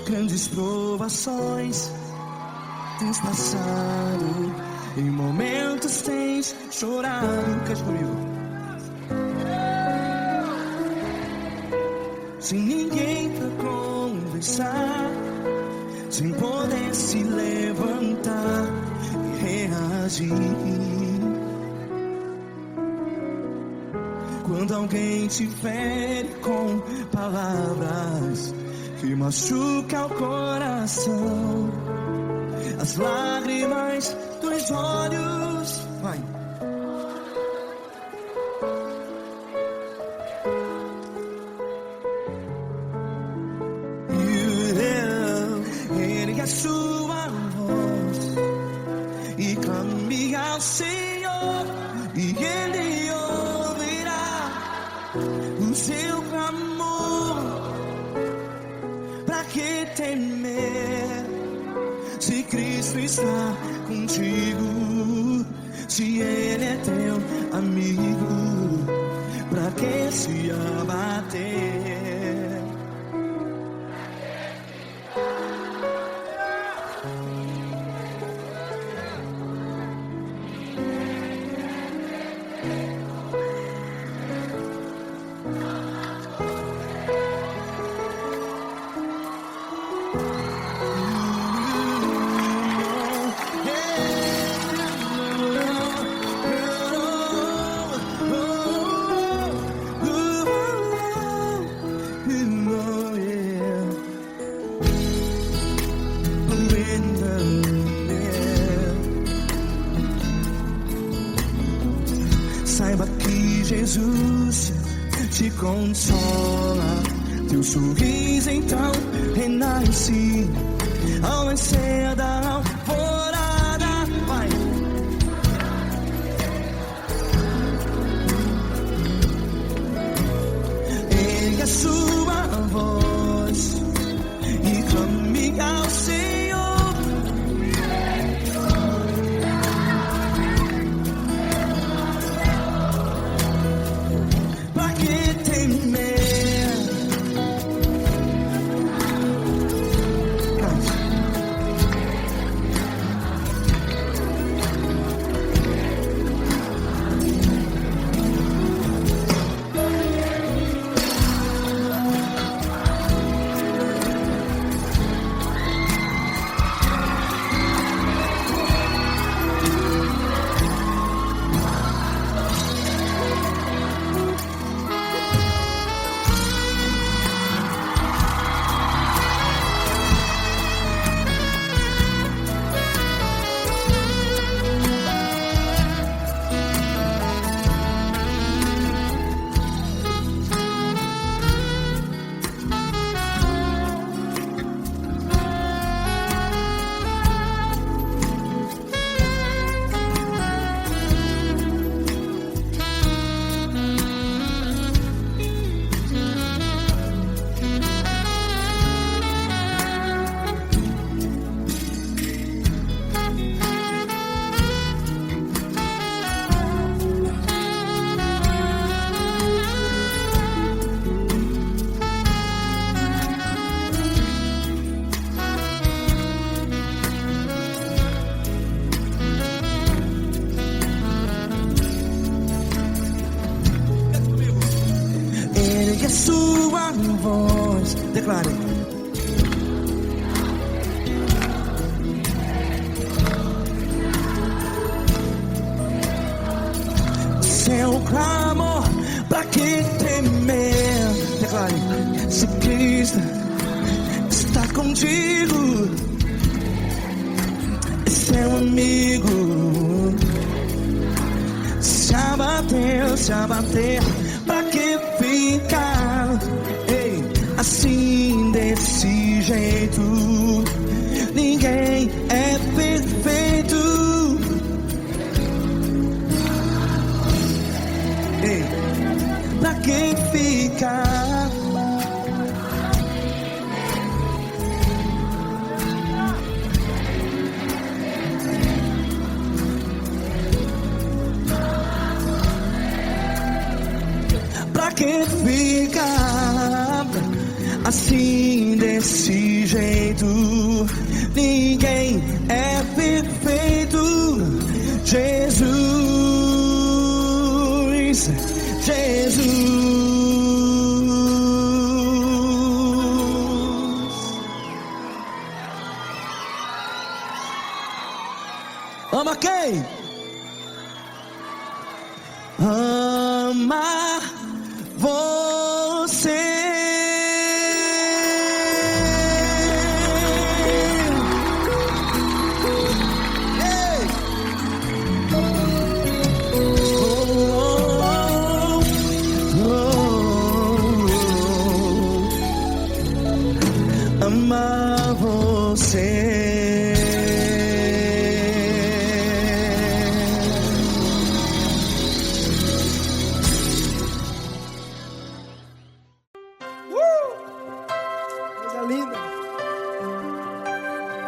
Grandes provações tens passado, em momentos tens chorado. Cante comigo. Sem ninguém pra conversar, sem poder se levantar e reagir. Quando alguém te fere com palavras que machuca o coração, as lágrimas dos olhos, vai. Ergue a sua voz e clame ao Senhor, e Ele ouvirá o seu clamor. Pra que temer, se Cristo está contigo? Se Ele é teu amigo, pra que se abater? Saiba que Jesus te consola, teu sorriso então renasce ao nascer da alvorada. Vai. Ergue a sua voz e clame ao Senhor. Ergue a sua voz, declare. Seu clamor, pra que temer? Declare. Se Cristo está contigo, é seu amigo. Se abater, pra que ficar assim desse jeito? Ninguém é perfeito. Pra que ficar? Pra pra que ficar assim desse jeito? Ninguém é perfeito. Jesus, Jesus. Ama quem? Ama você. Ei! Ama você.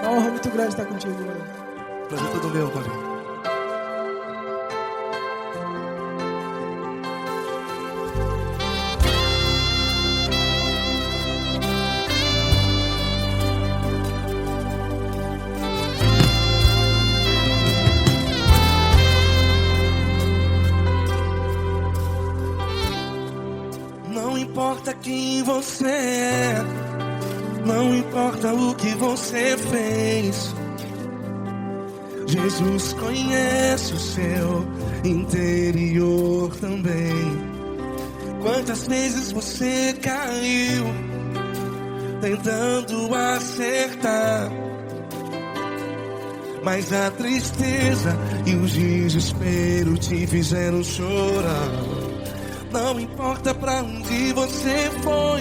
Uma honra muito grande estar contigo, mano. Prazer todo meu, Pai. Não importa quem você é, não importa o que você fez, Jesus conhece o seu interior também. Quantas vezes você caiu tentando acertar, mas a tristeza e o desespero te fizeram chorar. Não importa pra onde você foi,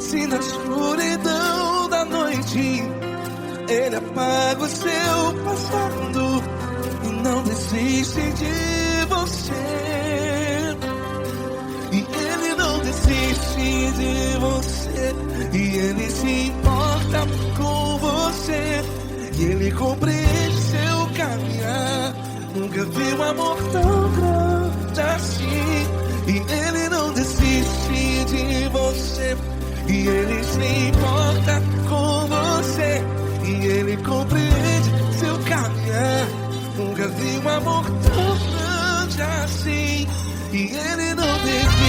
se na escuridão da noite Ele apaga o seu passado e não desiste de você. E Ele não desiste de você, e Ele se importa com você, e Ele compreende seu caminhar. Nunca vi um amor tão grande assim. E Ele não desiste de você, e Ele se importa com você, e Ele compreende seu caminhar. Nunca vi um amor tão grande assim. E Ele não desiste.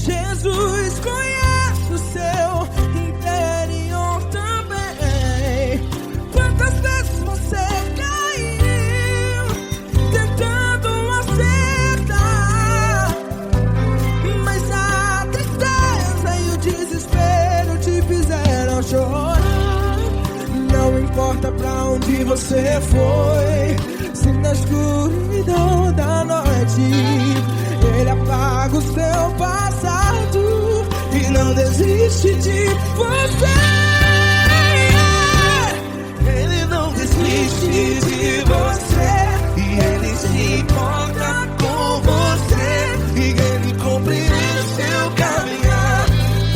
Jesus conhece o seu interior também. Quantas vezes você caiu tentando acertar, mas a tristeza e o desespero te fizeram chorar. Não importa pra onde você foi, se na escuridão da noite Ele apaga o seu passado e não desiste de você. Ele não desiste de você, e Ele se importa com você, e Ele compreende seu caminhar.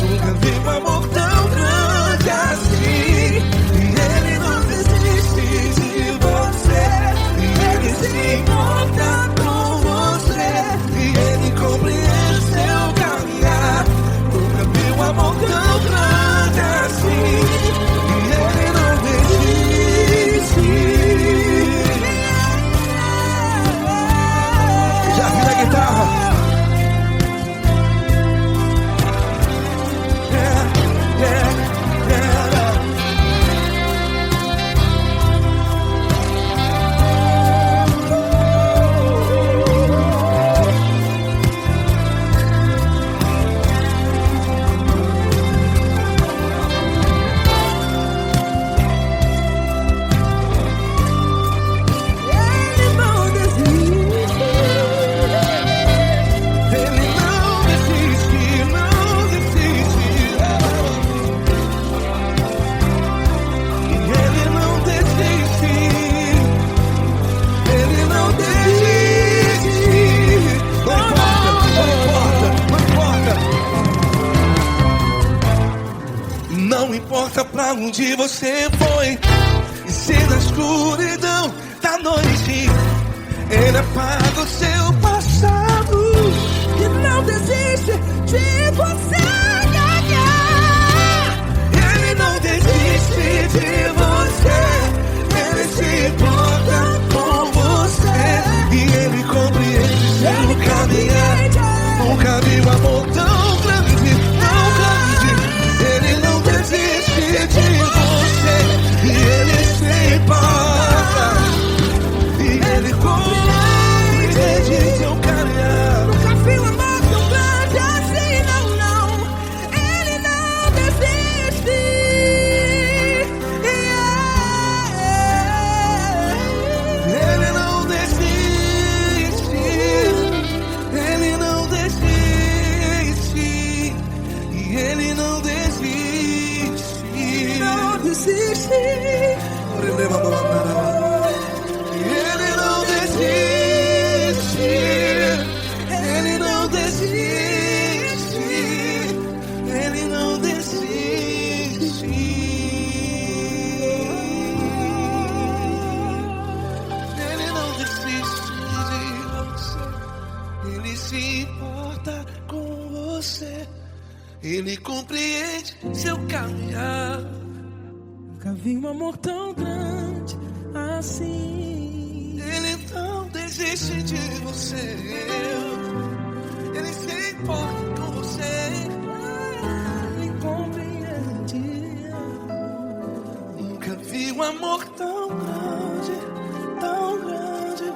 Nunca vi um amor tão grande assim. E Ele não desiste de você, e Ele se importa com você, e Ele compreende seu caminhar. Nunca vi um amor tão grande assim. pra onde você foi. E se na escuridão da noite Ele apaga o seu passado e não desiste de você. Ele não desiste de você. Ele se importa com você. E Ele compreende seu caminhar. Nunca vi um amor tão grande, tão grande. Ele não desiste de você. E Ele se importa. E Ele compreende seu caminhar. Nunca vi um amor tão grande assim, não, não. Ele não desiste. Ele não desiste. Ele não desiste. E Ele não desiste. Não desiste. Ele não desiste. Ele não desiste. Ele não desiste. Ele não desiste de você. Ele se importa com você. Ele compreende seu caminhar. Nunca vi um amor tão grande assim. Ele não desiste de você. Ele se importa com você. Ele compreende. Nunca vi um amor tão grande, tão grande.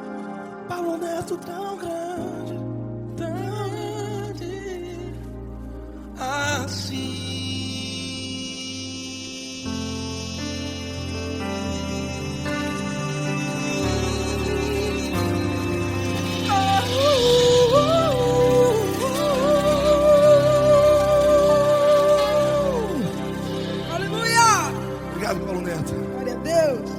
Paulo Neto tão grande, tão grande assim. Aleluia! Obrigado, Paulo Neto. Glória a Deus.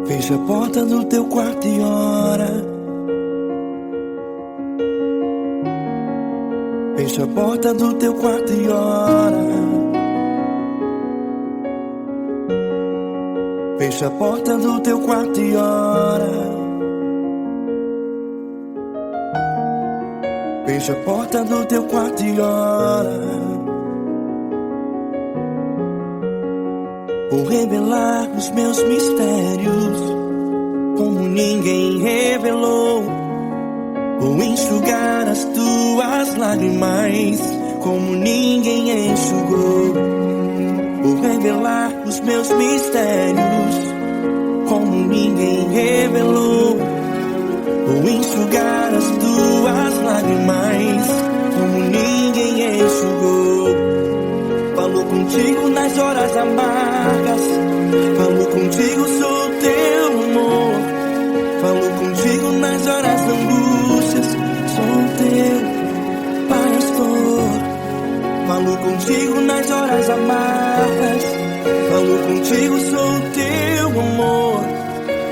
Fecha a porta do teu quarto e ora. Fecha a porta do teu quarto e ora. Fecha a porta do teu quarto e ora. Fecha a porta do teu quarto e ora. Vou revelar os meus mistérios como ninguém revelou. Vou enxugar as tuas lágrimas como ninguém enxugou. Vou revelar os meus mistérios como ninguém revelou. Vou enxugar as tuas lágrimas como ninguém enxugou. Falo contigo nas horas amargas. Falo contigo, sou teu amor. Falo contigo nas horas da angústias. Sou teu pastor. Falo contigo nas horas amargas. Falo contigo, sou teu amor.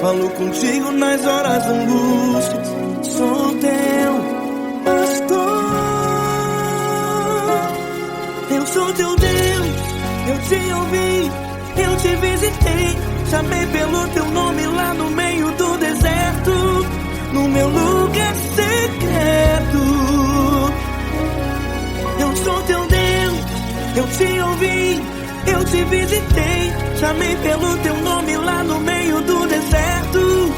Falo contigo nas horas da angústias. Sou teu pastor. Eu sou teu Deus, eu te ouvi, eu te visitei. Chamei pelo teu nome lá no meio do deserto, no meu lugar secreto. Eu sou teu Deus, eu te ouvi, eu te visitei. Chamei pelo teu nome lá no meio do deserto,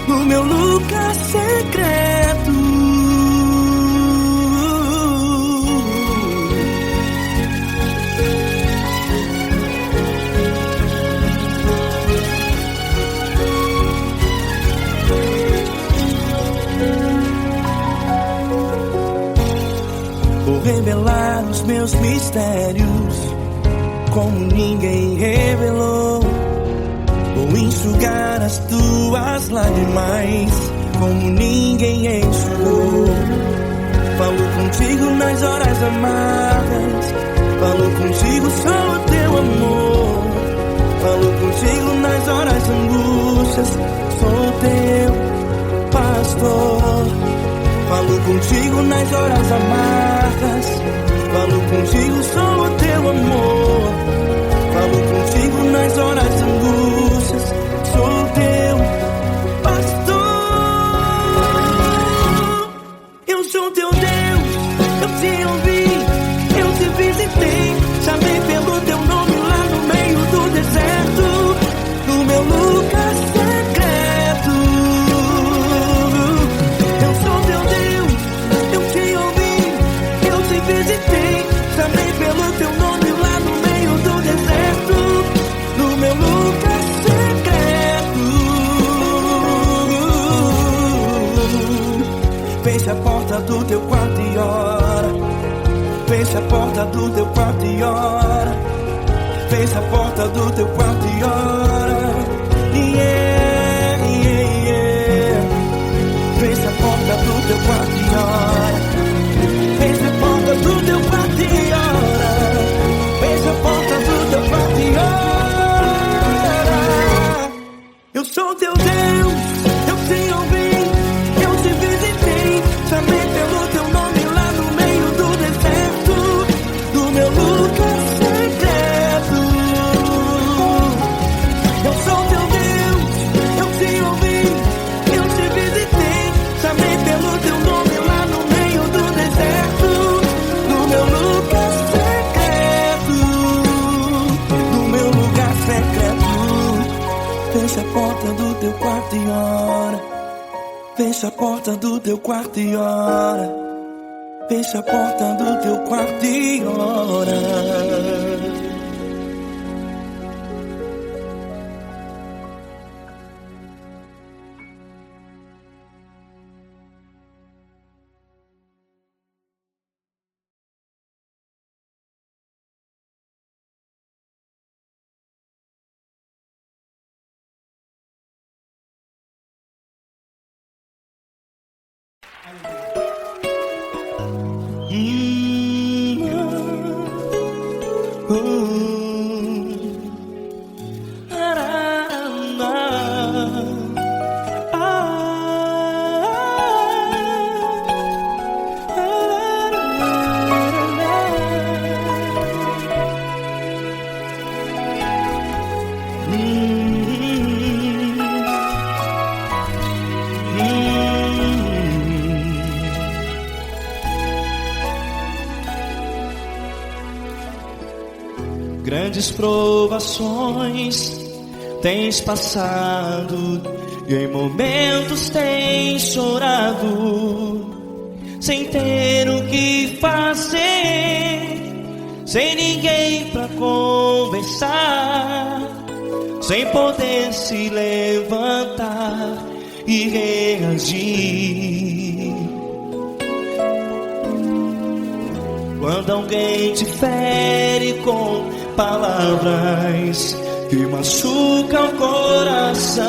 no meu lugar secreto. Vou revelar os meus mistérios como ninguém revelou. vou enxugar as tuas lágrimas como ninguém enxugou. Falo contigo nas horas amargas, falo contigo só o teu amor. Falo contigo nas horas angústias, sou teu pastor. Falo contigo nas horas amargas, falo contigo só o teu amor. Falo contigo nas horas angústias, sou teu pastor. Eu sou teu Deus, eu te ouvi, eu te visitei, chamei pelo teu nome lá no meio do deserto, no meu lugar secreto. Eu sou teu Deus, eu te ouvi, eu te visitei, chamei pelo teu nome lá no meio do deserto, no meu lugar secreto. Fecha a porta do teu quarto e ora. Fecha a porta do teu quarto e ora. Fecha a porta do teu quarto e ora. Yeah, yeah, yeah. Fecha a porta do teu quarto e ora. Fecha a porta do teu quarto e ora. Fecha a porta do teu quarto e ora. Eu sou teu Deus, eu te ouvi, eu te visitei, chamei pelo teu nome lá no meio do deserto, do meu lugar secreto. Eu sou teu Deus, eu te ouvi, eu te visitei, chamei pelo teu nome lá no meio do deserto, do meu lugar secreto, do meu lugar secreto. Fecha a porta do teu quarto e ora. Fecha a porta do teu quarto e ora. Fecha a porta do teu quarto e ora. Grandes provações tens passado e em momentos tens chorado, sem ter o que fazer, sem ninguém pra conversar, sem poder se levantar e reagir. Quando alguém te fere com palavras que machucam o coração,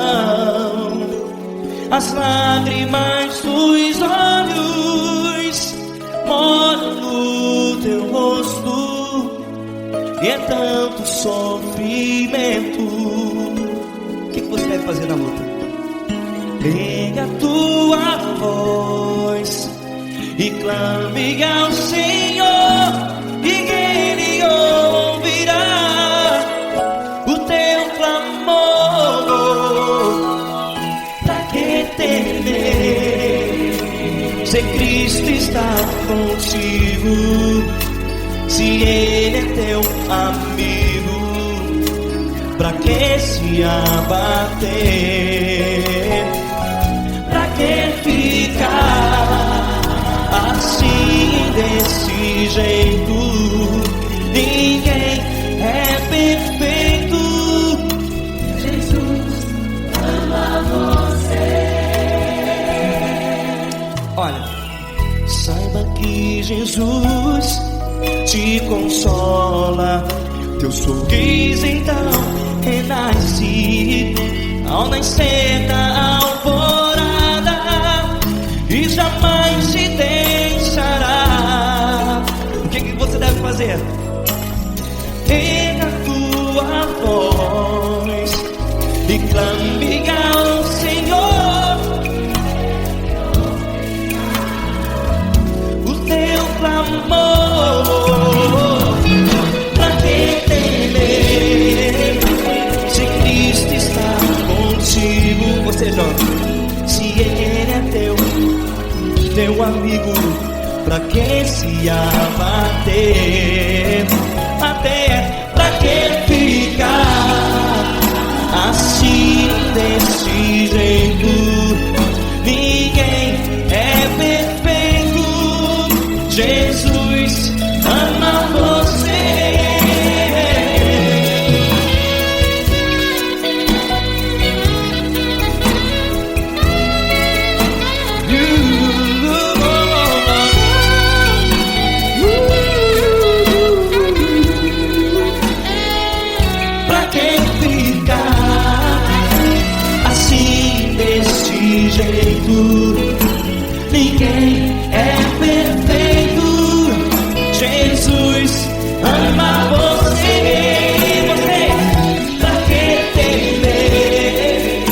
as lágrimas dos olhos moram no teu rosto, e é tanto sofrimento. O que você deve fazer na luta? Erga a tua voz e clame ao Senhor, e Ele ouvirá o teu clamor. Pra que temer, se Cristo está contigo, se Ele é teu amigo? Pra que se abater? Pra que ficar assim, desse jeito? Ninguém é perfeito. Jesus ama você. Olha, saiba que Jesus te consola, teu sorriso então renasci ao nascer da alvorada e jamais te deixará. O que você deve fazer? Erga a tua voz e clame ao Senhor. O teu clamor, pra que temer se Cristo está contigo? Você jovem, se Ele é teu amigo, pra que se abater? Até pra que ficar assim desse jeito? Ninguém é perfeito. Jesus ama você. Ninguém é perfeito. Jesus ama você. Você, pra que temer?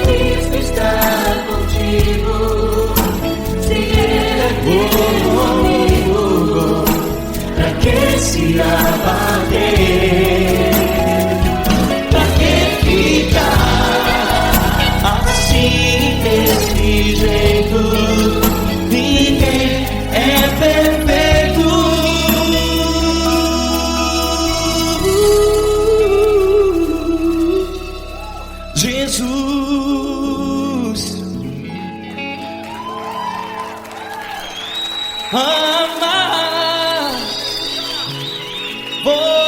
Cristo está contigo. Se Ele é teu amigo, pra que se abater? Pra que ficar assim desse jeito? Ninguém é perfeito. Jesus ama você.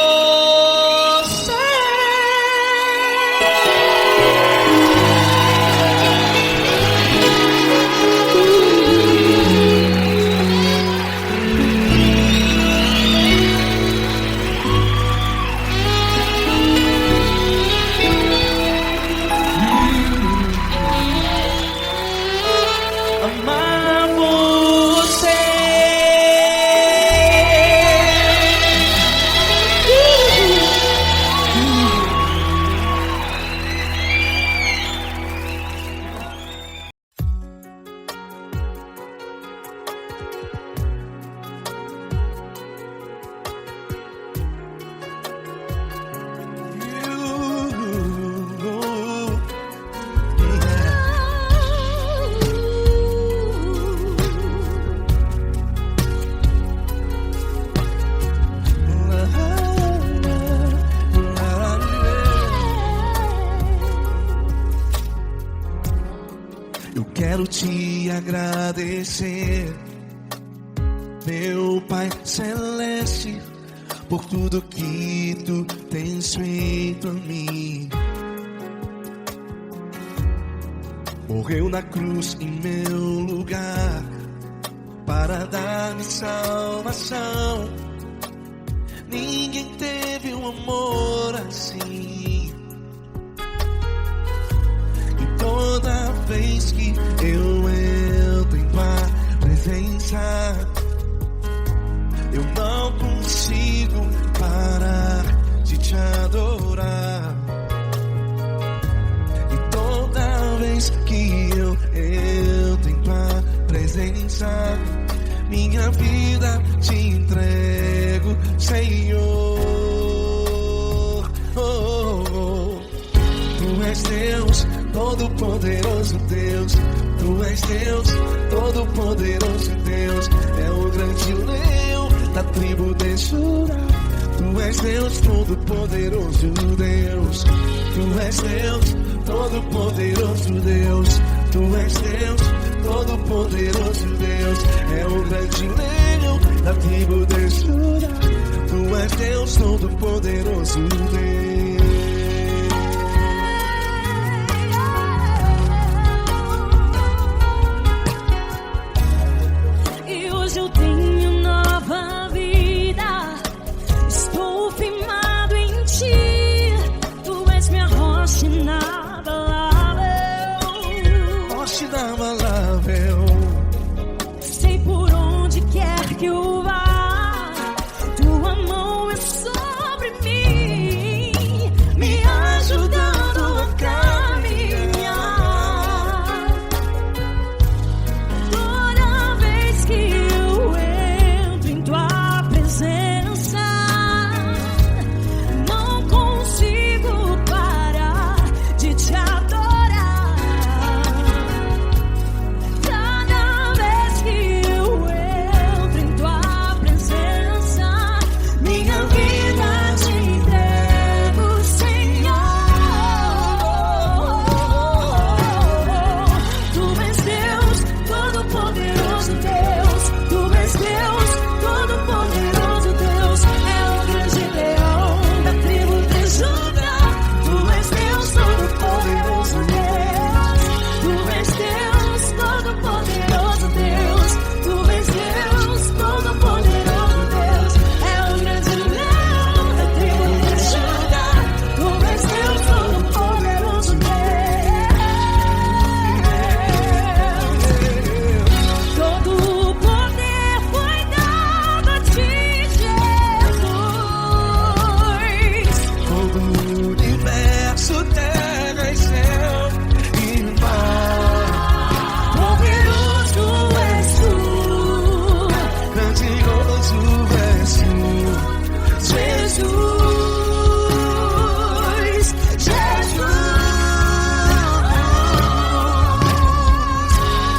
Eu quero te agradecer, meu Pai Celeste, por tudo que tu tens feito a mim. Morreu na cruz em meu lugar para dar-me salvação. Ninguém teve um amor assim. E toda vez que eu entro em tua presença, eu não consigo parar de te adorar. E toda vez que eu entro em tua presença, minha vida te entrego, Senhor. Tu és Deus, Todo-Poderoso Deus. Tu és Deus, Todo-Poderoso Deus. É o grande leão da tribo de Judá. Tu és Deus, Todo-Poderoso Deus. Tu és Deus, Todo-Poderoso Deus. Tu és Deus, Todo-Poderoso Deus. É o grande leão da tribo de Judá. Tu és Deus, Todo-Poderoso Deus. E hoje eu tenho nova vida. Estou firmado em ti. Tu inabalável. Sei por onde quer que eu vá, tua mão é sobre mim, me ajudando a caminhar. Toda vez que eu entro em tua presença, não consigo parar de te adorar. Cada vez que eu entro em tua presença, minha vida te entrego, Senhor. Tu és Deus, Todo-Poderoso Deus. Tu és Deus, Todo-Poderoso Deus. É o grande leão da tribo de Judá. Tu és Deus, Todo-Poderoso Deus. Tu és Deus, Todo-Poderoso Deus. Tu és Deus, Todo-Poderoso Deus. É o grande leão da tribo de Judá. Tu és Deus, Todo-Poderoso Deus. Todo o poder foi dado a ti, Jesus. Todo o universo, terra e céu e mar. Poderoso és tu, Grandioso és tu, Jesus.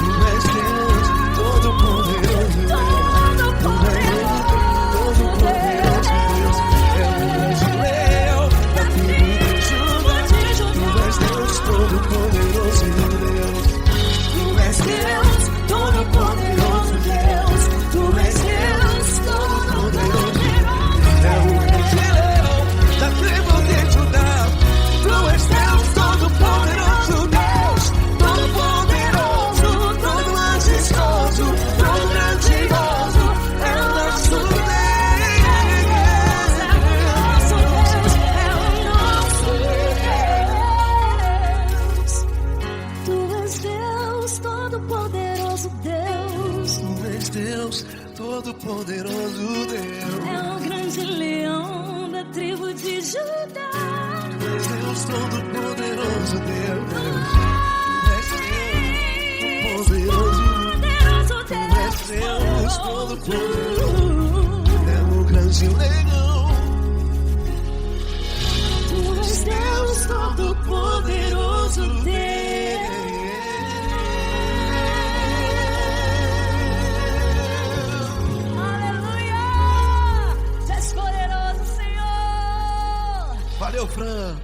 Tu és Deus, Todo-Poderoso Deus. Todo-Poderoso Deus. É o grande leão da tribo de Judá. Tu és Deus, Todo-Poderoso Deus. Tu és Deus, Todo-Poderoso Deus. Tu és Deus, Todo-Poderoso Deus. É o grande leão da tribo de Judá. Tu és Deus, Todo-Poderoso Deus. Todo-Poderoso, todo majestoso, todo grandioso. É o nosso Deus. Tu és Deus, Todo-Poderoso Deus. Tu és Deus, Todo-Poderoso Deus. É o grande leão da tribo de Judá. Tu és Deus, Todo-Poderoso Deus. Tu és Deus, Poderoso Tu és Deus, Todo-Poderoso. É o grande leão. Tu és Deus, Todo-Poderoso Deus. Aleluia! Tu és poderoso, Senhor. Valeu, Fran.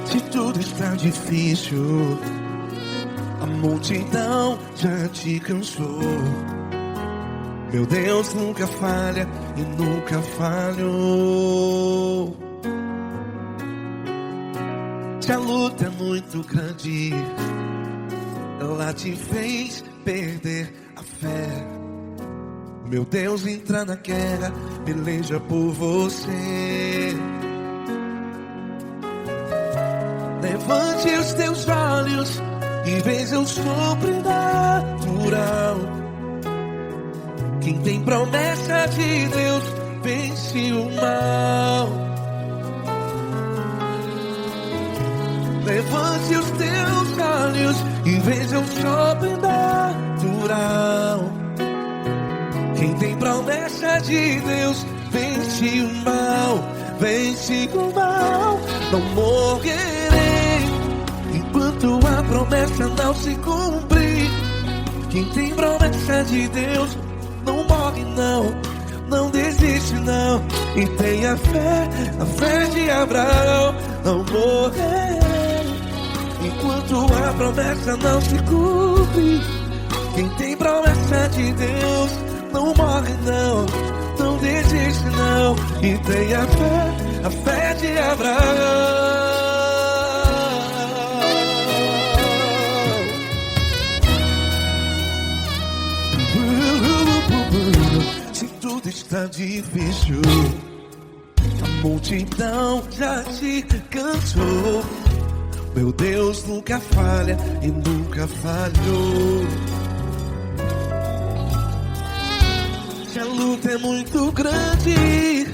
Se tudo está difícil, a multidão já te cansou. Meu Deus nunca falha e nunca falhou. Se a luta é muito grande, ela te fez perder a fé. Meu Deus entra na guerra, peleja por você. Levante os teus olhos e veja o sobrenatural. Quem tem promessa de Deus vence o mal. Levante os teus olhos e veja o sobrenatural. Quem tem promessa de Deus vence o mal. Vence o mal. Não morrerei enquanto a promessa não se cumprir. Quem tem promessa de Deus não morre não, não desiste não. E tenha fé, a fé de Abraão. Não morrerei enquanto a promessa não se cumpre. Quem tem promessa de Deus não morre não, e tenha fé, a fé de Abraão. Se tudo está difícil, a multidão já te cansou. Meu Deus nunca falha e nunca falhou. Se a luta é muito grande,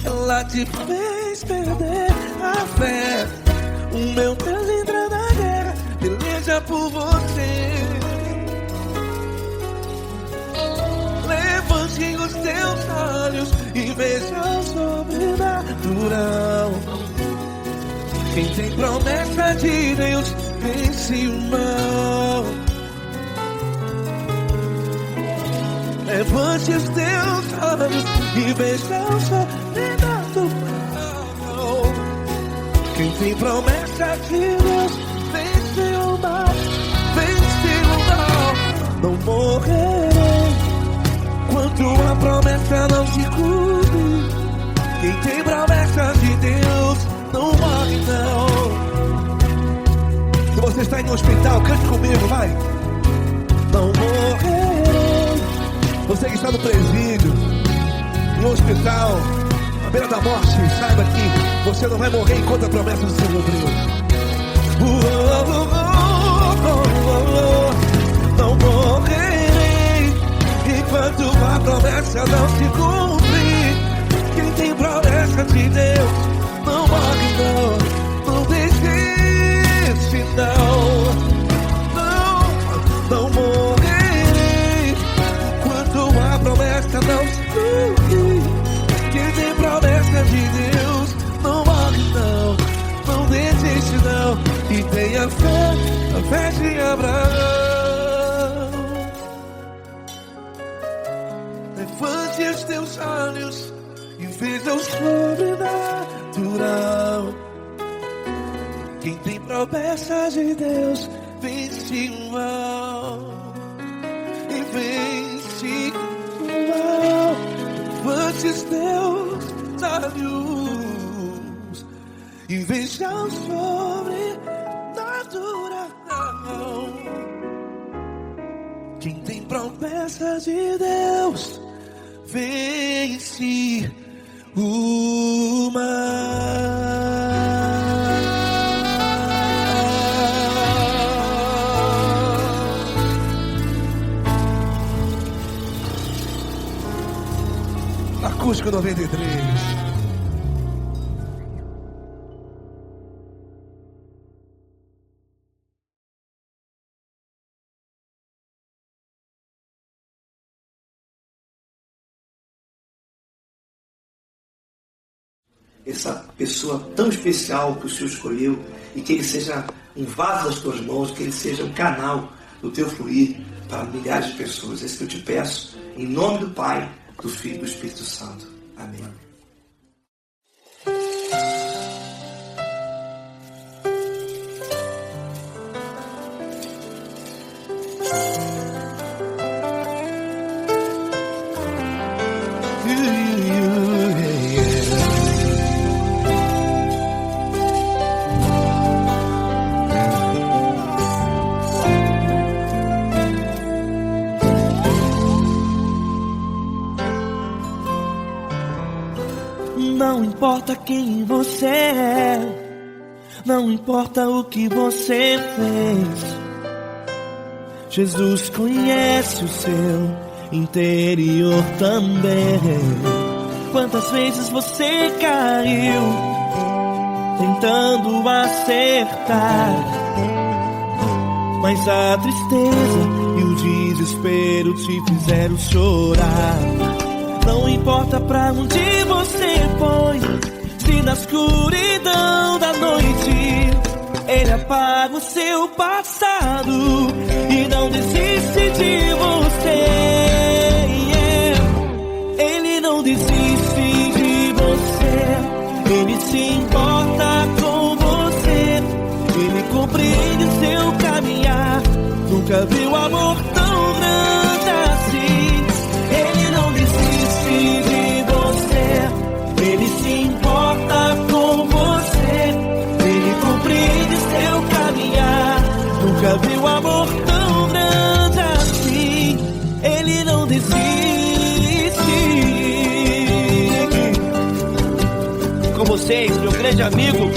ela te fez perder a fé. O meu Deus entra na guerra, peleja por você. Levante os teus olhos e veja o sobrenatural. Quem tem promessa de Deus vence o mal. Levante os teus olhos e veja o sobrenatural. Quem tem promessa de Deus vence o mal. Vence o mal. Não morrerei enquanto a promessa não se cumpre. Quem tem promessa de Deus não morre não. Se você está em um hospital, cante comigo, vai. Não morrerei. Você que está no presídio, em um hospital, à beira da morte, saiba que você não vai morrer enquanto a promessa não se cumpriu. Não morrerei enquanto a promessa não se cumprir. Quem tem promessa de Deus não morre não, não desiste não. Não morrerei enquanto a promessa não se cumprir. Quem tem promessa de Deus não morre não, não desiste não. E tenha fé, a fé de Abraão. Levante os teus olhos e veja o sobrenatural. Quem tem promessa de Deus vence o mal. E vence o mal. Levante os teus olhos e veja o sobrenatural. Quem tem promessa de Deus vence o mal. Acústico 93. Essa pessoa tão especial que o Senhor escolheu, e que ele seja um vaso das tuas mãos, que ele seja um canal do teu fluir para milhares de pessoas. É isso que eu te peço, em nome do Pai, do Filho e do Espírito Santo. Amém. Não importa quem você é, não importa o que você fez, Jesus conhece o seu interior também. Quantas vezes você caiu tentando acertar, mas a tristeza e o desespero te fizeram chorar. Não importa pra onde você foi, se na escuridão da noite Ele apaga o seu passado e não desiste de você. Ele não desiste de você, Ele se importa com você, Ele compreende seu caminhar. Nunca viu amor tão grande assim. Ele não desiste de você, vocês, meu grande amigo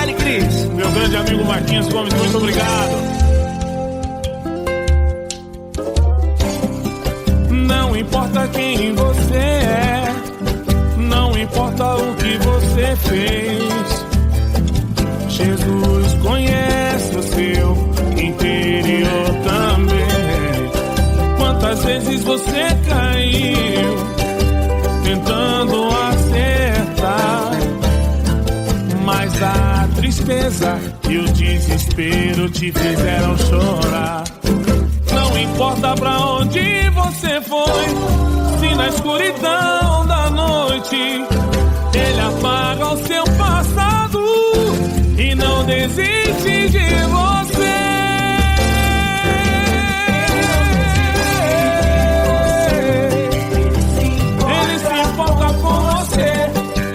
L. Cris. Meu grande amigo Marquinhos Gomes, muito obrigado. Não importa quem você é, não importa o que você fez, Jesus conhece o seu interior também. Quantas vezes você caiu tentando acertar, mas a tristeza e o desespero te fizeram chorar. Não importa pra onde você foi, se na escuridão da noite Ele apaga o seu passado e não desiste de você. Ele se importa com você,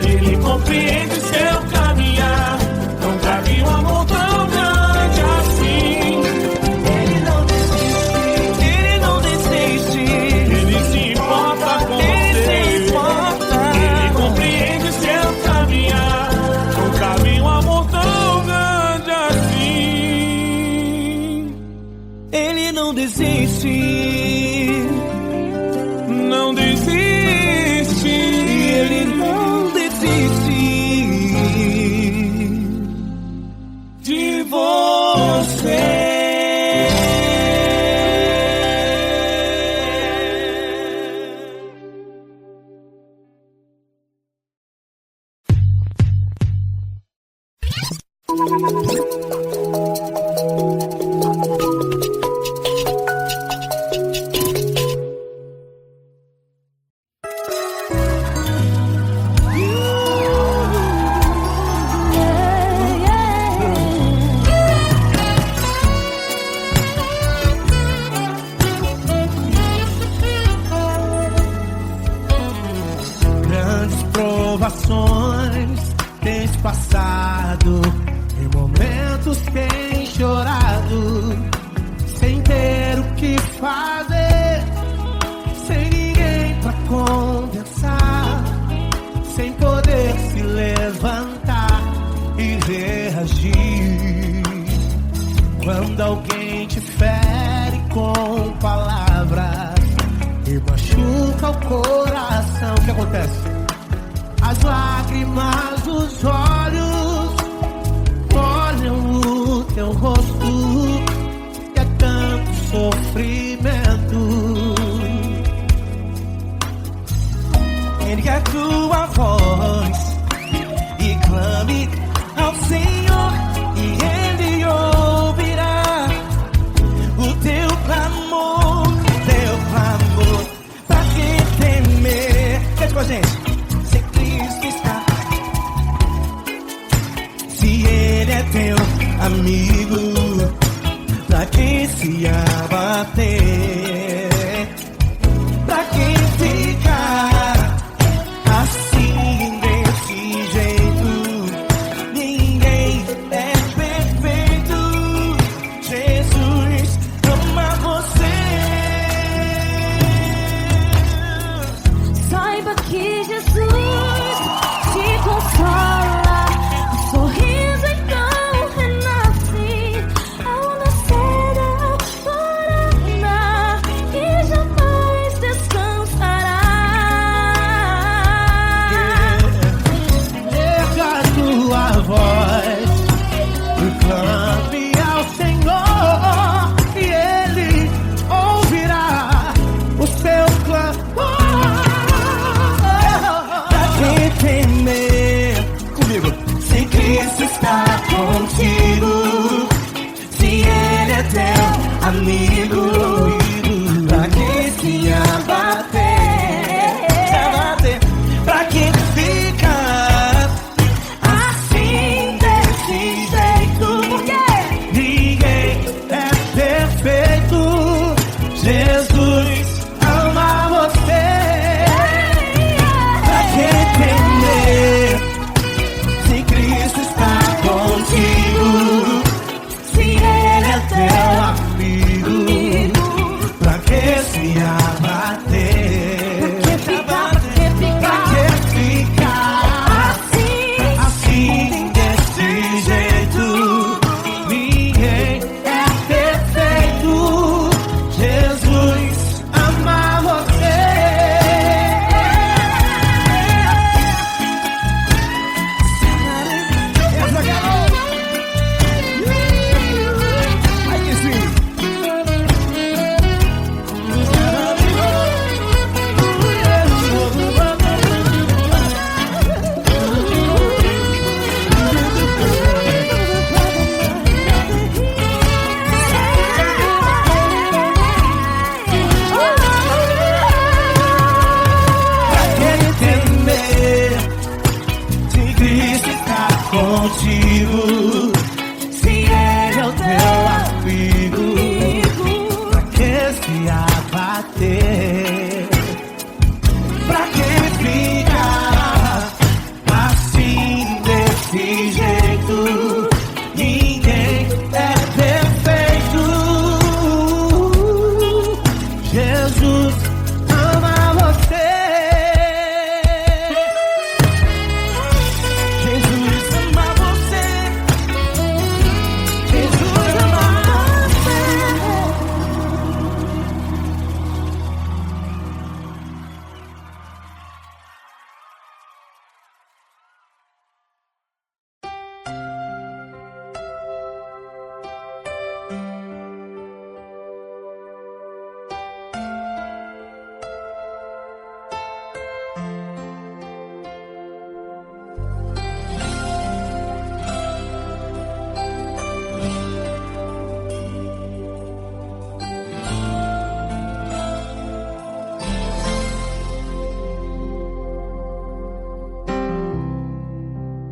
Ele compreende seu caminhar. Nunca vi um amor tão grande assim. Ele não desiste. Ele se importa com você, Ele compreende seu caminhar. Nunca vi um amor tão grande assim. Ele não desiste. Não desiste. Ele não desiste de você. Grandes provações tens passado, em momentos tens chorado, sem ter o que fazer, sem ninguém pra conversar, sem poder se levantar e reagir. Quando alguém te fere com palavras e machuca o coração, o que acontece? As lágrimas dos olhos molham o teu rosto, e é tanto sofrimento. Ergue a tua voz e clame ao Senhor, e Ele ouvirá o teu clamor, pra que temer? Cante com a gente. Se Cristo está, se Ele é teu amigo, pra que se abater? Pra que ficar assim desse jeito? Ninguém é perfeito. Jesus ama você. Saiba que Jesus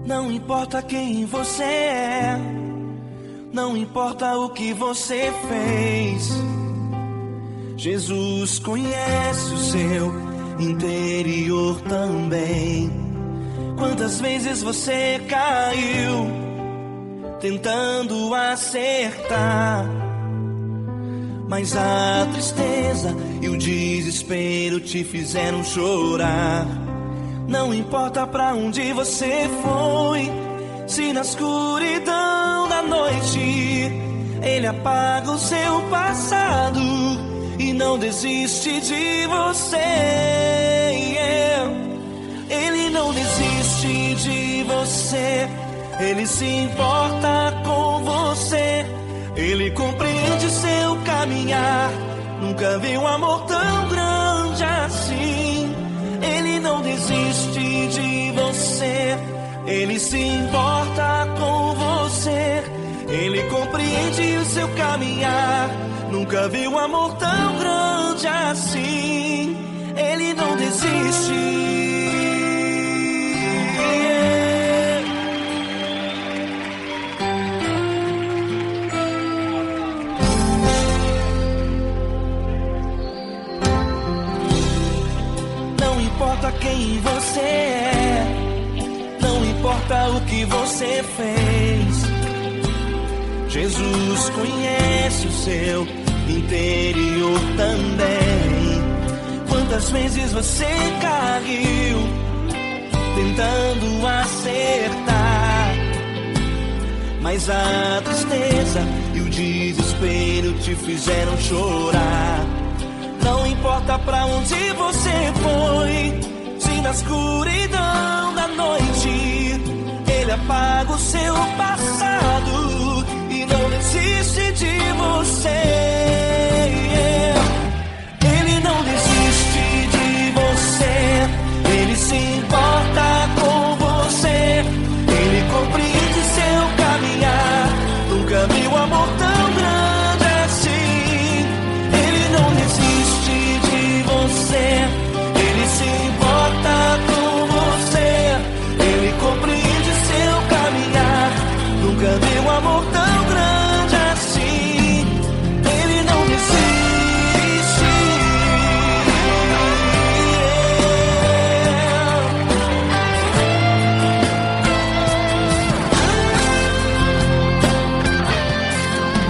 Não importa quem você é, não importa o que você fez, Jesus conhece o seu interior também. Quantas vezes você caiu tentando acertar, mas a tristeza e o desespero te fizeram chorar. Não importa pra onde você foi, se na escuridão da noite Ele apaga o seu passado e não desiste de você. Ele não desiste de você, Ele se importa com você, Ele compreende seu caminhar. Nunca vi um amor tão grande assim. Ele não desiste de você, Ele se importa com você, Ele compreende o seu caminhar. Nunca vi um amor tão grande assim. Ele não desiste. Não importa quem você é, não importa o que você fez, Jesus conhece o seu interior também. Quantas vezes você caiu tentando acertar, mas a tristeza e o desespero te fizeram chorar. Não importa pra onde você foi, se na escuridão da noite Ele apaga o seu passado e não desiste de você. Ele não desiste de você, Ele se importa com você, Ele compreende seu caminhar. Nunca vi um amor tão grande assim. Ele não desiste de você, Ele se importa com você, Ele compreende seu caminhar. Nunca vi um amor tão grande assim. Ele não desiste.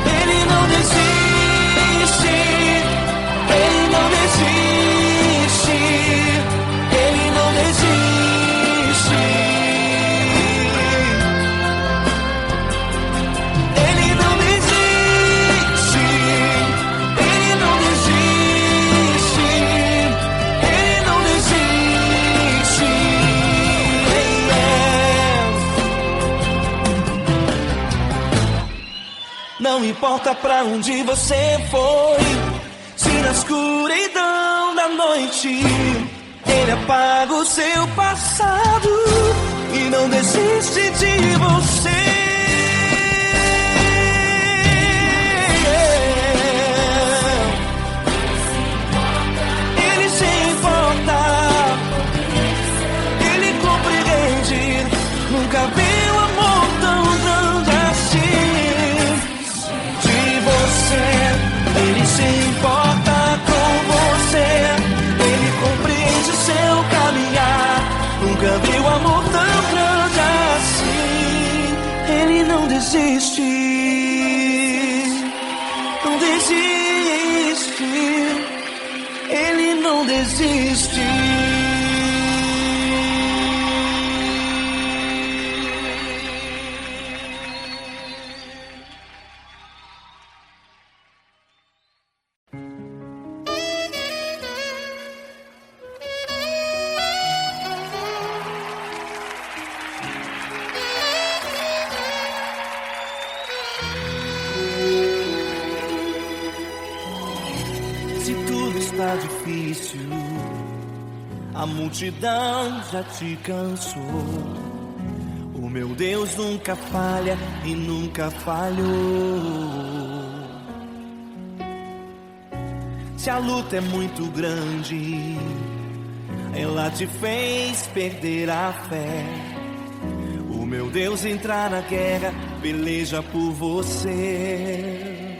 Ele não desiste. Ele não desiste. Ele não desiste. Ele não desiste. Ele não desiste. Ele não desiste. Não importa pra onde você foi, se na escuridão da noite Ele apaga o seu passado e não desiste de você. Ele se importa, Ele compreende. Nunca vi um amor tão grande assim. De você, Ele se importa com você, Ele compreende o seu caminhar. Nunca vi um amor tão grande assim. Ele não desiste, não desiste. Ele não desiste. Se tudo está difícil, a multidão já te cansou. O meu Deus nunca falha e nunca falhou. Se a luta é muito grande, ela te fez perder a fé. O meu Deus entrar na guerra, peleja por você.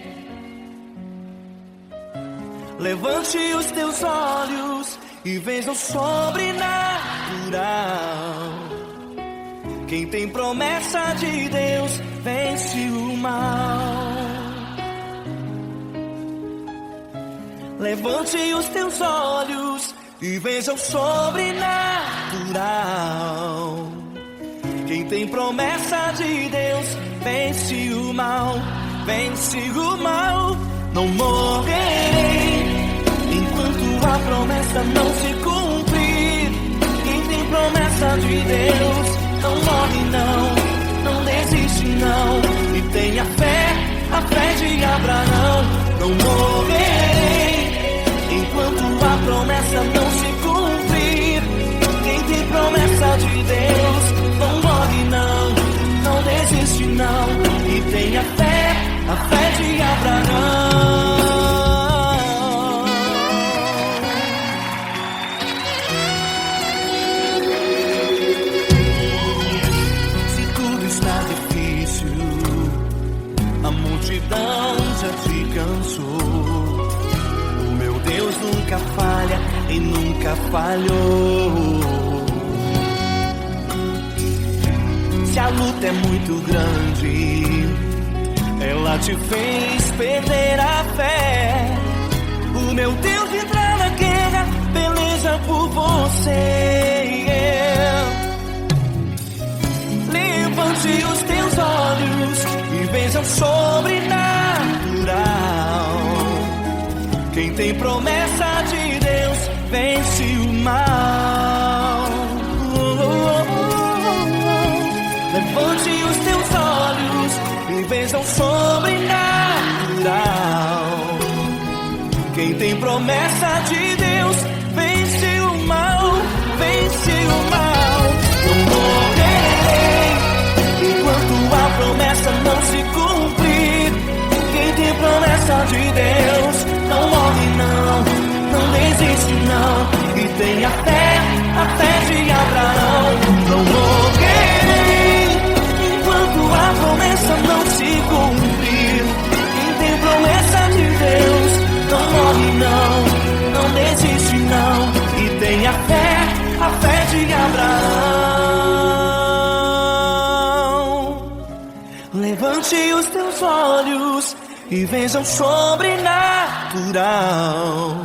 Levante os teus olhos e veja o sobrenatural. Quem tem promessa de Deus vence o mal. Levante os teus olhos e veja o sobrenatural. Quem tem promessa de Deus vence o mal, vence o mal. Não morrerei enquanto a promessa não se cumprir. Quem tem promessa de Deus não morre não desiste não. E tenha fé, a fé de Abraão. Não morrerei enquanto a promessa não se cumprir. Quem tem promessa de Deus não morre não desiste não. E tenha fé, a fé de Abraão. Se tudo está difícil, a multidão já te cansou. O meu Deus nunca falha e nunca falhou. Se a luta é muito grande, ela te fez perder a fé. O meu Deus entra na guerra, peleja por você. Levante os teus olhos e veja o sobrenatural. Quem tem promessa de Deus vence o mal. Levante os teus olhos e veja o sobrenatural. Quem tem promessa de Deus vence o mal, vence o mal. Não morrerei enquanto a promessa não se cumprir. Quem tem promessa de Deus não morre não desiste não. E tenha fé, a fé de Abraão. Não morrerei enquanto a promessa não se cumprir. Quem tem promessa de Deus não morre não desiste não. E tenha fé, a fé de Abraão. Levante os teus olhos e veja o sobrenatural.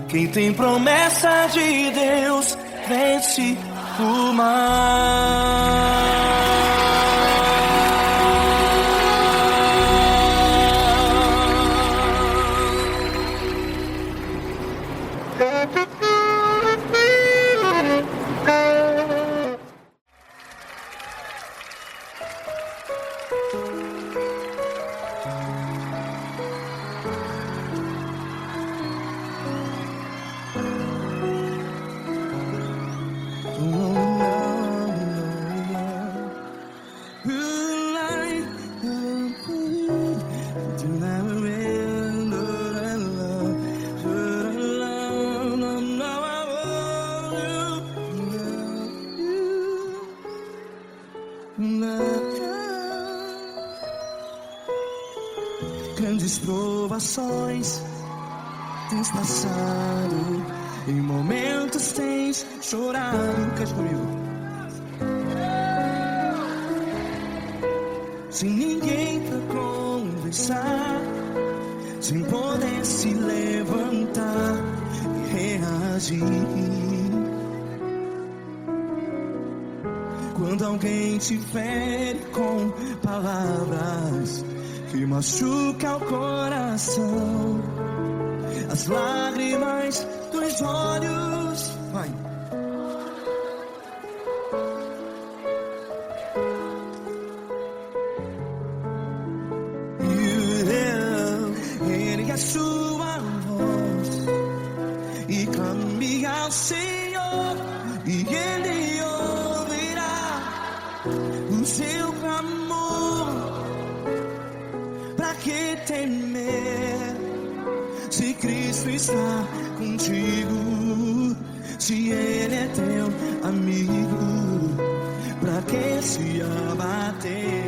Quem tem promessa de Deus vence o mal. Grandes provações tens passado, em momentos tens chorado. Cante comigo. Sem ninguém pra conversar, sem poder se levantar e reagir. Quando alguém te fere com palavras que machuca o coração, as lágrimas dos olhos, vai. Ergue a sua voz e clame ao Senhor, e Ele ouvirá o seu clamor. Pra que temer, se Cristo está contigo, se Ele é teu amigo? Pra que se abater.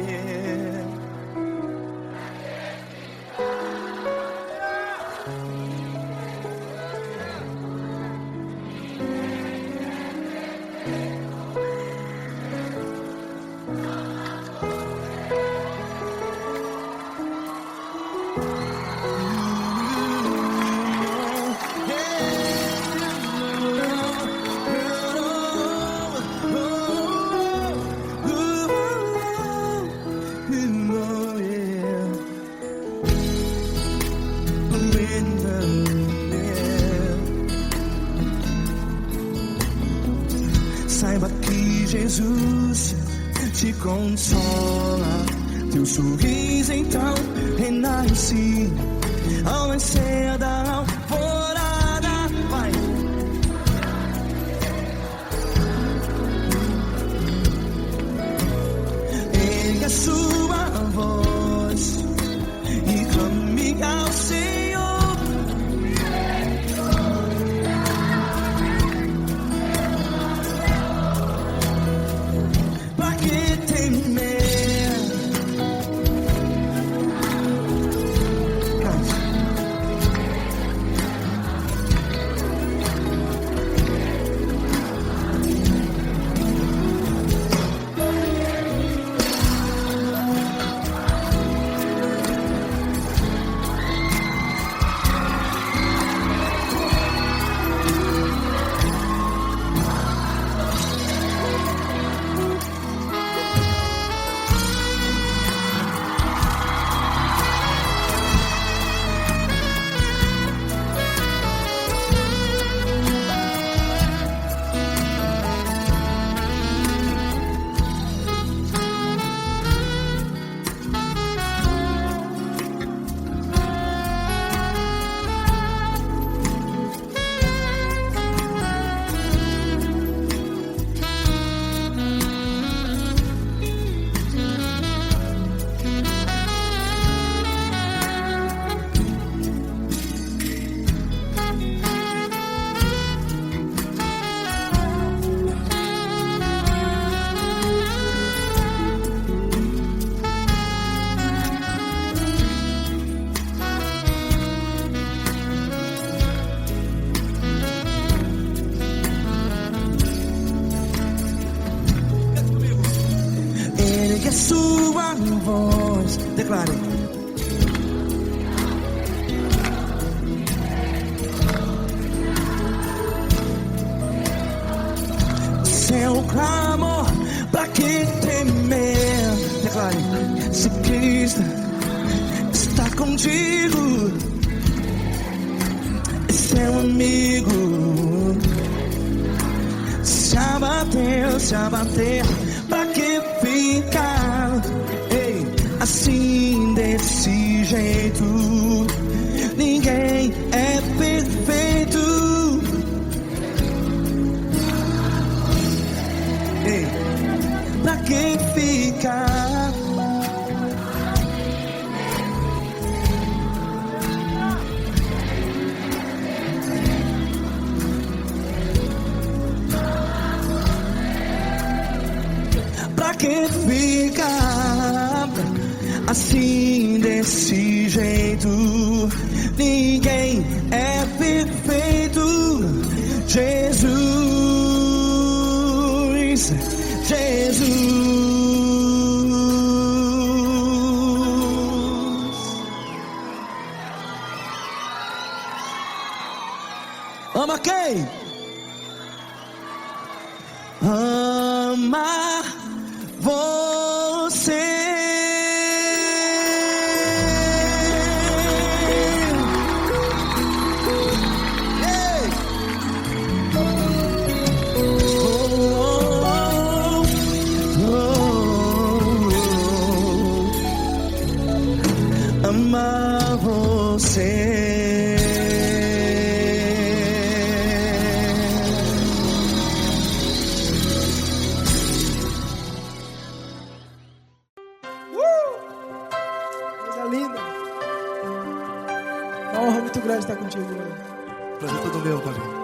Saiba que Jesus te consola, teu sorriso então renasce ao nascer da alvorada. Vai. Ergue a sua voz e clame ao Senhor. Pra que temer? Ergue a sua voz, declare. Seu clamor, pra que temer? Declare. Se Cristo está contigo, é seu amigo. Se abater, pra que ficar? Ei, assim desse jeito, ninguém é perfeito. Ei, pra que ficar? Pra que ficar assim desse jeito? Ninguém é perfeito. Jesus, Jesus. Ama quem? Ama você. Ei. Ama você. Coisa linda. Uma honra muito grande estar contigo, mano. Prazer todo meu, Paulinho.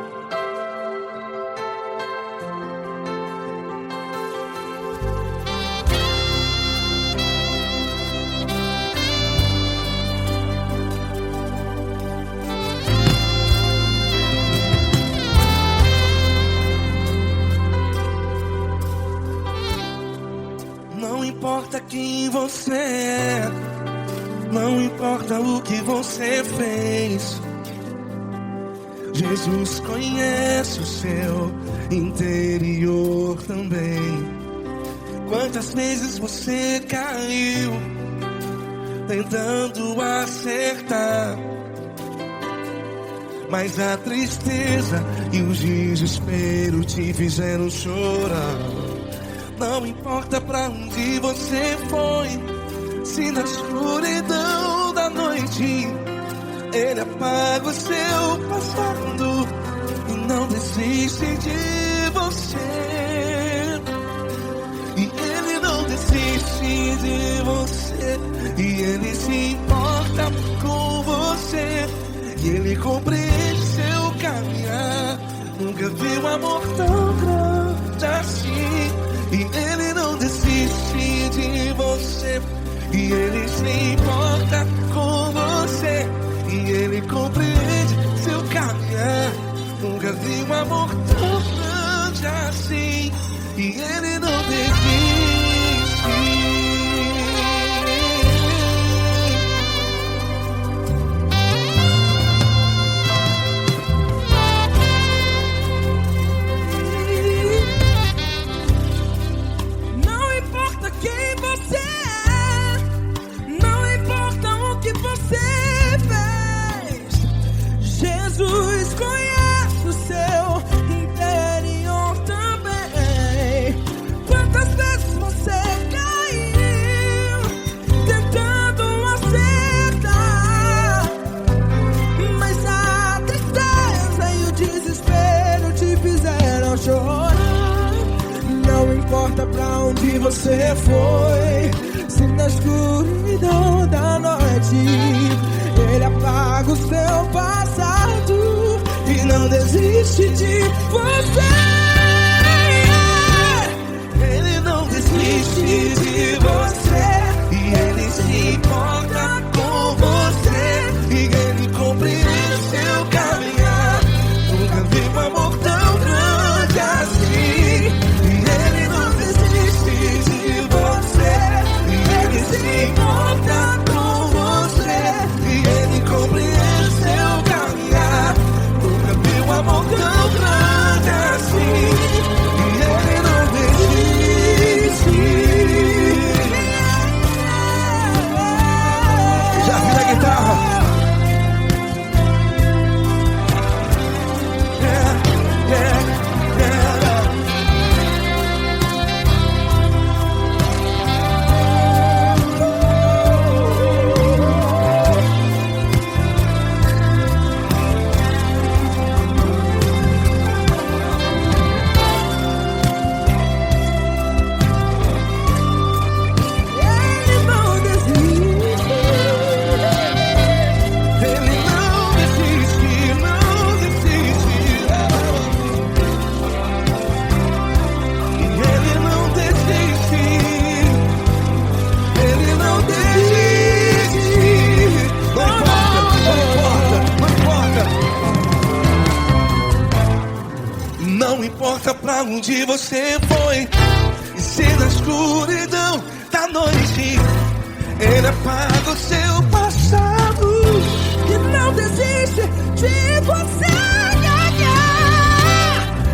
importa quem você é, não importa o que você fez, Jesus conhece o seu interior também. Quantas vezes você caiu tentando acertar, mas a tristeza e o desespero te fizeram chorar. Não importa pra onde você foi, se na escuridão da noite Ele apaga o seu passado e não desiste de você. E Ele não desiste de você, e Ele se importa com você, e Ele compreende seu caminhar. Nunca vi um amor tão grande assim. E Ele não desiste de você, e Ele se importa com você, e Ele compreende seu caminhar. Nunca vi um amor tão grande assim. E Ele não desiste. Jesus conhece o seu interior também. Quantas vezes você caiu tentando acertar, mas a tristeza e o desespero te fizeram chorar. Não importa pra onde você foi, se na escuridão da noite Ele apaga o seu passado e não desiste de você. Ele não desiste de você, e Ele se importa com você, e Ele compreende seu caminhar. Nunca vi um amor tão grande assim. E Ele não desiste de você, e Ele se importa com você, e Ele compreende seu caminhar. Nunca vi um amor tão grande assim. E Ele não desiste. Já vi a guitarra. Yeah, yeah, yeah. Não importa pra onde você foi, e se na escuridão da noite Ele apaga o seu passado E não desiste de você.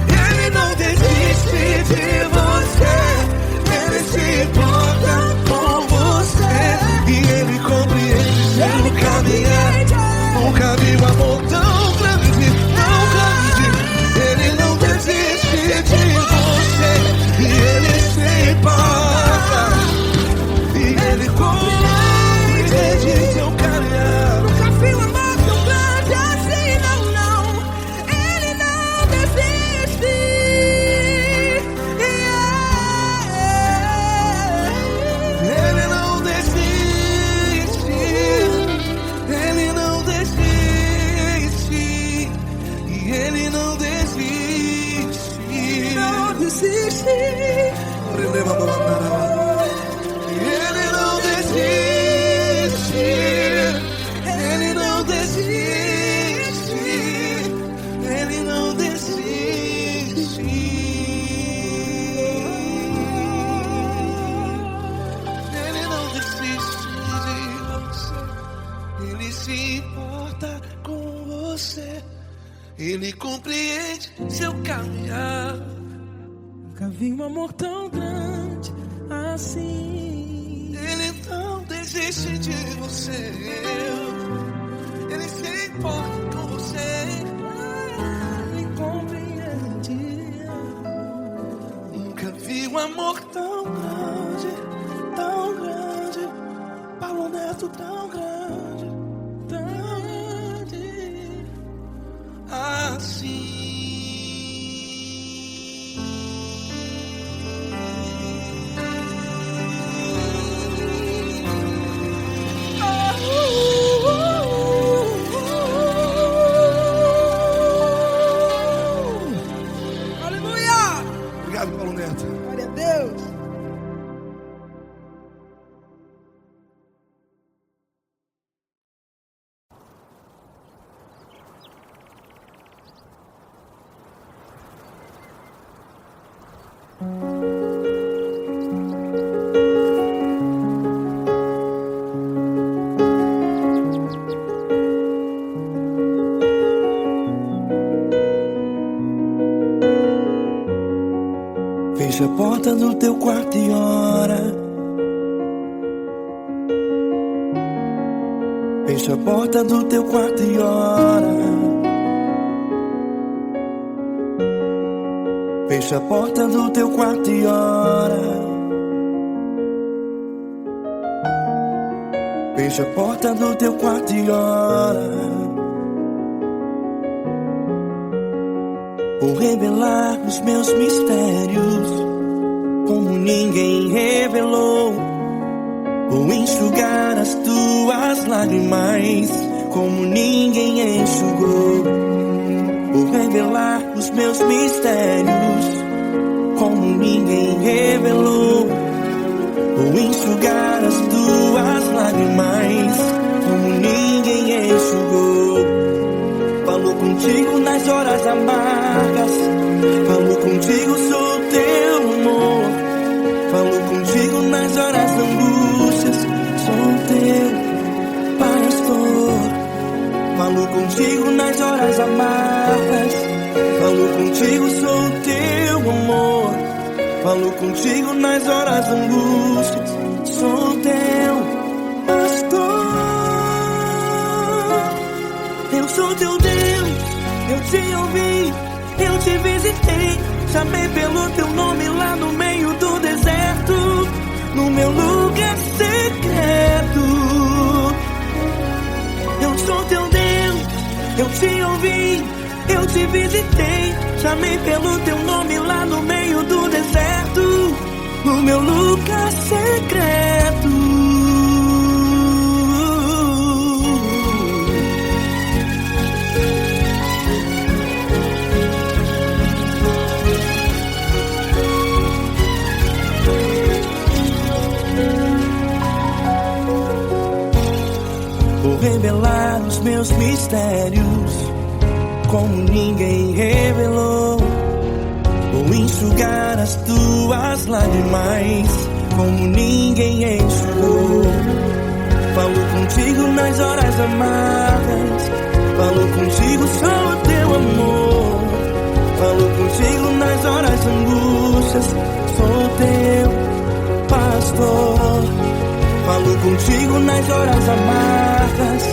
Ele não desiste de você, Ele se importa com você, e Ele compreende seu caminhar. Nunca vi um amor tão grande, tão grande. Ele não desiste de você, e Ele se importa, e Ele compreende seu caminhar. Nunca vi um amor tão grande assim, não, não. Ele não desiste. Ele não desiste. Ele não desiste. E Ele não desiste. Não desiste. Prendeva a mão, Ele não desiste. Ele não desiste. Ele não desiste. Ele compreende seu caminhar. Nunca vi um amor tão grande assim. Ele não desiste de você. Ele se importa com você. Ele compreende. Nunca vi um amor tão grande, tão grande. Paulo Neto tão grande, tão grande assim. Aleluia! Obrigado, Paulo Neto. Glória a Deus. Fecha a porta do teu quarto e ora. Fecha a porta do teu quarto e ora. Fecha a porta do teu quarto e ora. Fecha a porta do teu quarto e ora. Vou revelar os meus mistérios como ninguém revelou. Vou enxugar as tuas lágrimas como ninguém enxugou. Vou revelar os meus mistérios como ninguém revelou. Vou enxugar as tuas lágrimas como ninguém enxugou. Falo contigo nas horas amargas. Falo contigo, sou teu amor. Falo contigo nas horas da angústias. Sou teu pastor. Falo contigo nas horas amargas. Falo contigo, sou teu amor. Falo contigo nas horas da angústias. Sou teu pastor. Eu sou teu Deus, eu te ouvi, eu te visitei. Chamei pelo teu nome lá no meio do deserto, no meu lugar secreto. Eu sou teu Deus, eu te ouvi, eu te visitei. Chamei pelo teu nome lá no meio do deserto, no meu lugar secreto. Vou revelar os meus mistérios como ninguém revelou. Vou enxugar as tuas lágrimas como ninguém enxugou. Falo contigo nas horas amargas. Falo contigo, sou teu amor. Falo contigo nas horas angústias. Sou teu pastor. Falo contigo nas horas amargas.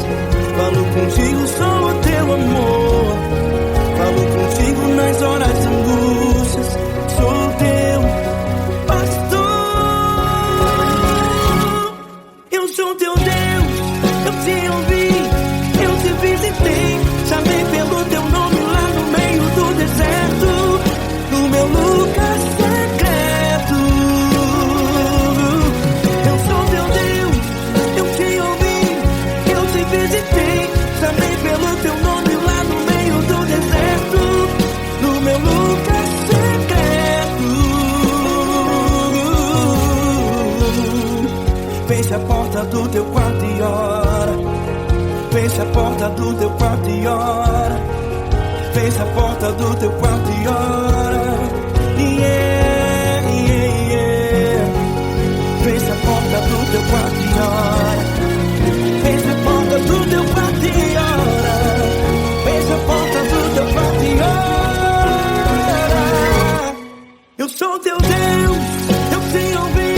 Falo contigo, sou teu amor. Falo contigo nas horas angústias. Sou teu pastor. Eu sou teu Deus, eu te ouvi, eu te visitei. Chamei pelo teu nome lá no meio do deserto, no meu lugar secreto. Eu sou teu Deus, eu te ouvi, eu te visitei. Chamei pelo teu nome lá no meio do deserto, no meu lugar secreto. Fecha a porta do teu quarto e ora. Fecha a porta do teu quarto e ora. Fecha a porta do teu quarto e ora. Yeah, yeah, yeah. Fecha a porta do teu quarto e ora. Fecha a porta do teu quarto e ora. Fecha a porta do teu quarto. sou teu Deus, eu te ouvi,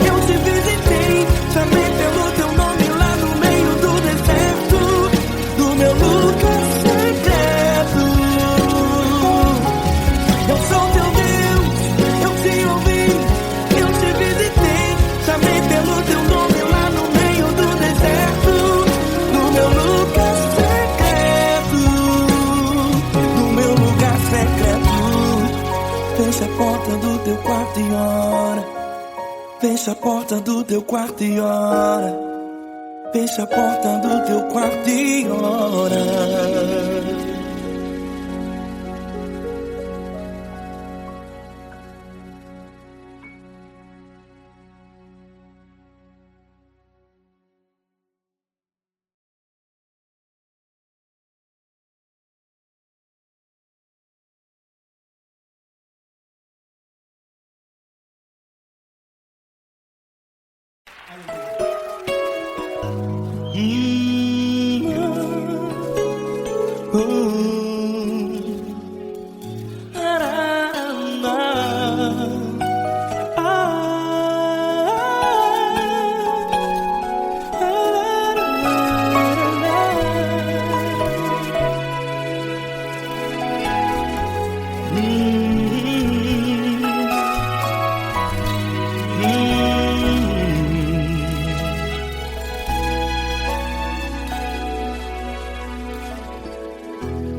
eu te visitei, chamei pelo teu nome lá no meio do deserto, do meu lugar secreto. Eu sou teu Deus, eu te ouvi, eu te visitei, chamei pelo teu nome lá no meio do deserto, do meu lugar secreto, do meu lugar secreto. Fecha a porta do teu quarto e ora. Fecha a porta do teu quarto e ora. Fecha a porta do teu quarto e ora.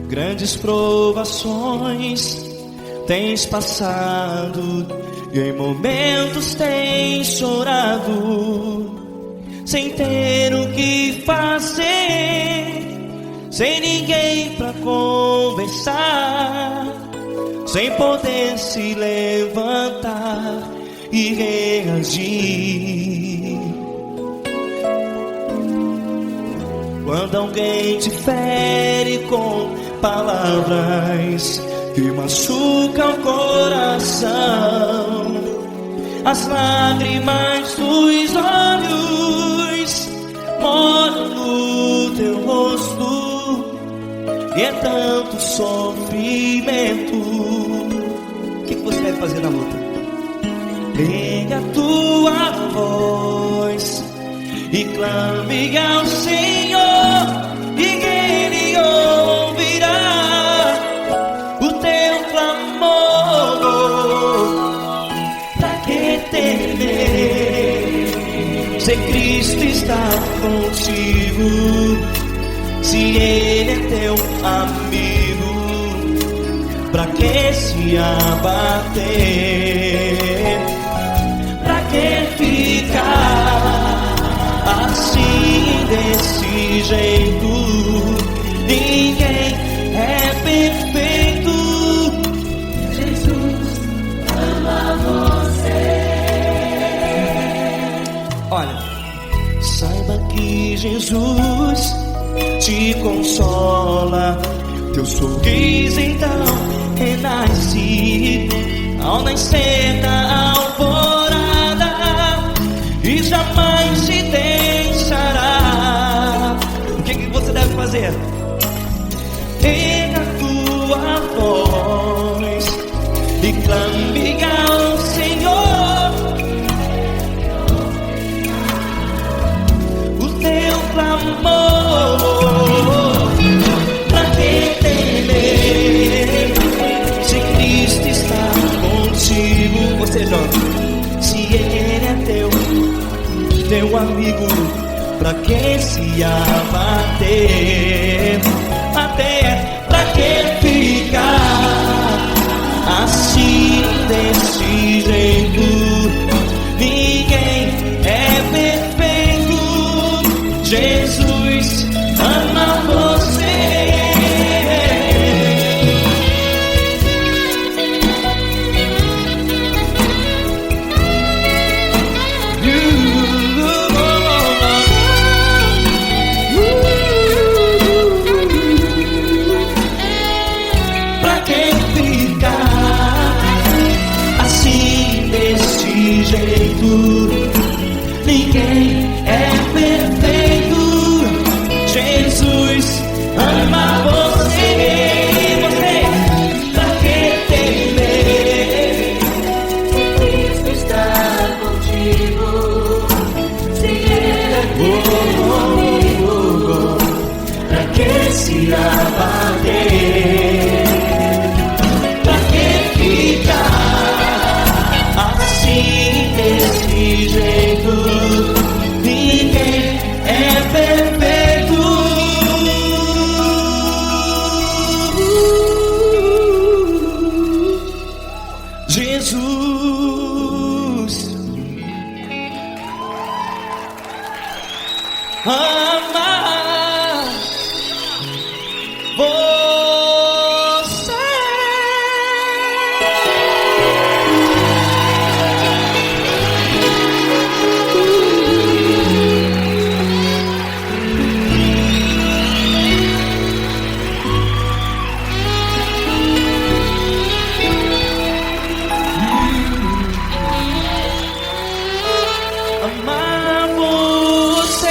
Grandes provações tens passado e em momentos tens chorado, sem ter o que fazer, sem ninguém pra conversar, sem poder se levantar e reagir. Quando alguém te fere com palavras que machucam o coração, as lágrimas dos olhos moram no teu rosto, e é tanto sofrimento. O que você deve fazer na luta? Erga a tua voz e clame ao Senhor, e Ele ouvirá o teu clamor. Pra que temer, se Cristo está contigo, se Ele é teu amigo? Pra que se abater? Pra que ficar assim, desse jeito? Ninguém é perfeito. Jesus ama você. Olha, saiba que Jesus te consola, teu sorriso então renasce ao nascer da alvorada, e jamais te deixará. O que você deve fazer? Erga a tua voz e clame ao Senhor, o teu clamor. Pra que temer, se Cristo está contigo? Você joga. Se Ele é teu amigo, pra que se abater? Até pra que ficar assim, desse jeito? Ninguém é perfeito. Jesus ama você. Pra que ficar assim, abater. Pra que ficar assim desse jeito? Ninguém é perfeito. Jesus ama você. Amar você.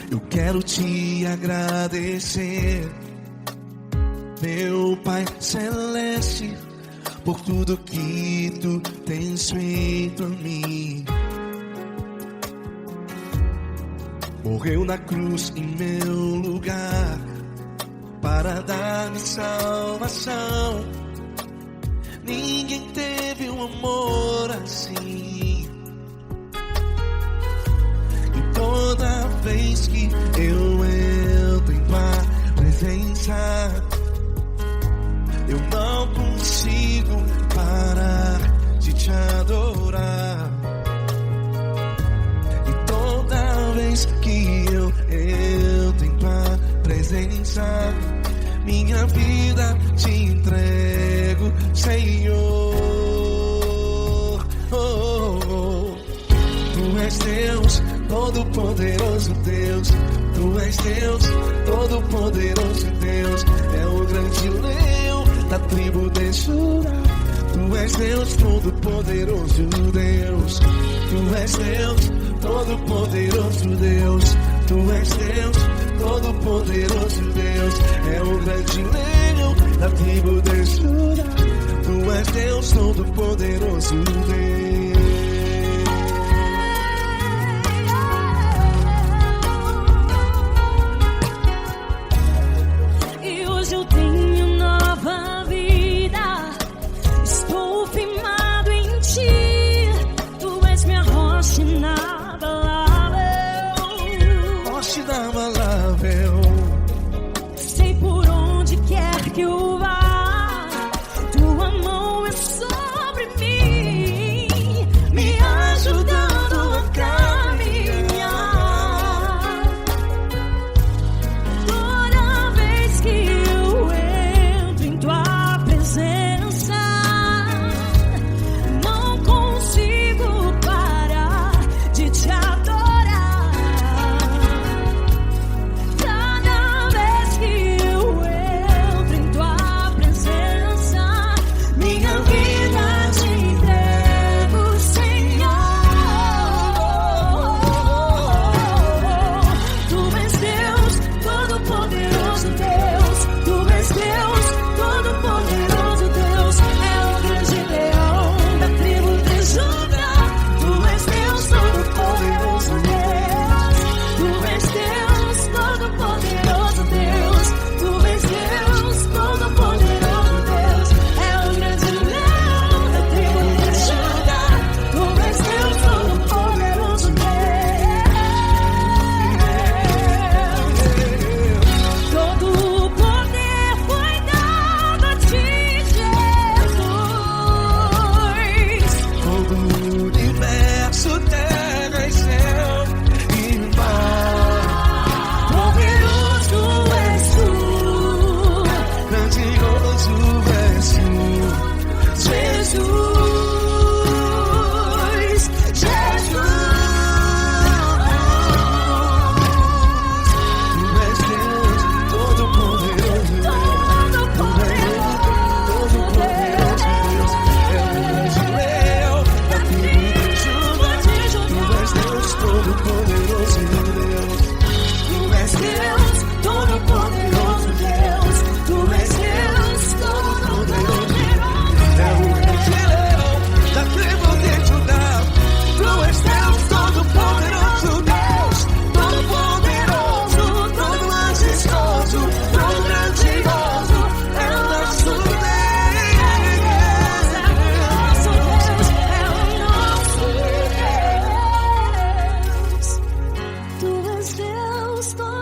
Eu quero te agradecer, meu Pai Celeste, por tudo que tu tens feito a mim. Morreu na cruz em meu lugar para dar-me salvação. Ninguém teve um amor assim. E toda vez que eu entro em tua presença, eu não consigo parar de te adorar. E toda vez que eu entro em tua presença, minha vida te entrego, Senhor. Oh, oh. Tu és Deus, Todo-Poderoso Deus. Tu és Deus, Todo-Poderoso Deus. É o grande leão da tribo de Judá. Tu és Deus, Todo-Poderoso Deus. Tu és Deus, Todo-Poderoso Deus. Tu és Deus, Todo-Poderoso Deus. É o grande leão da tribo de Judá. Tu és Deus, Todo-Poderoso Deus. Eu tenho nova vida, estou firmado em ti. Tu és minha rocha inabalável, Rocha inabalável. sei por onde quer que eu vá, tua mão é sobre mim, me ajudando a caminhar. Toda vez que eu entro em tua presença, não consigo parar de te adorar.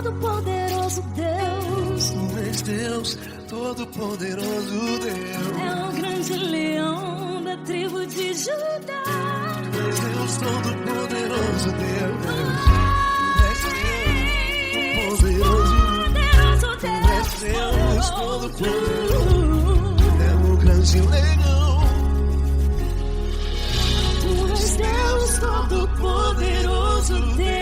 Todo-Poderoso Deus. Tu és Deus, Todo-Poderoso Deus. É o grande leão da tribo de Judá. Tu és Deus, Todo-Poderoso Deus. Tu és Deus, Poderoso Tu és Deus. Deus, Todo-Poderoso. É o grande leão. Tu és Deus Todo-Poderoso Deus.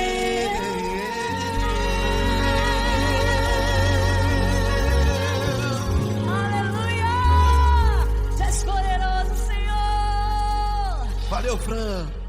Aleluia! Tu és poderoso, Senhor. Valeu, Fran.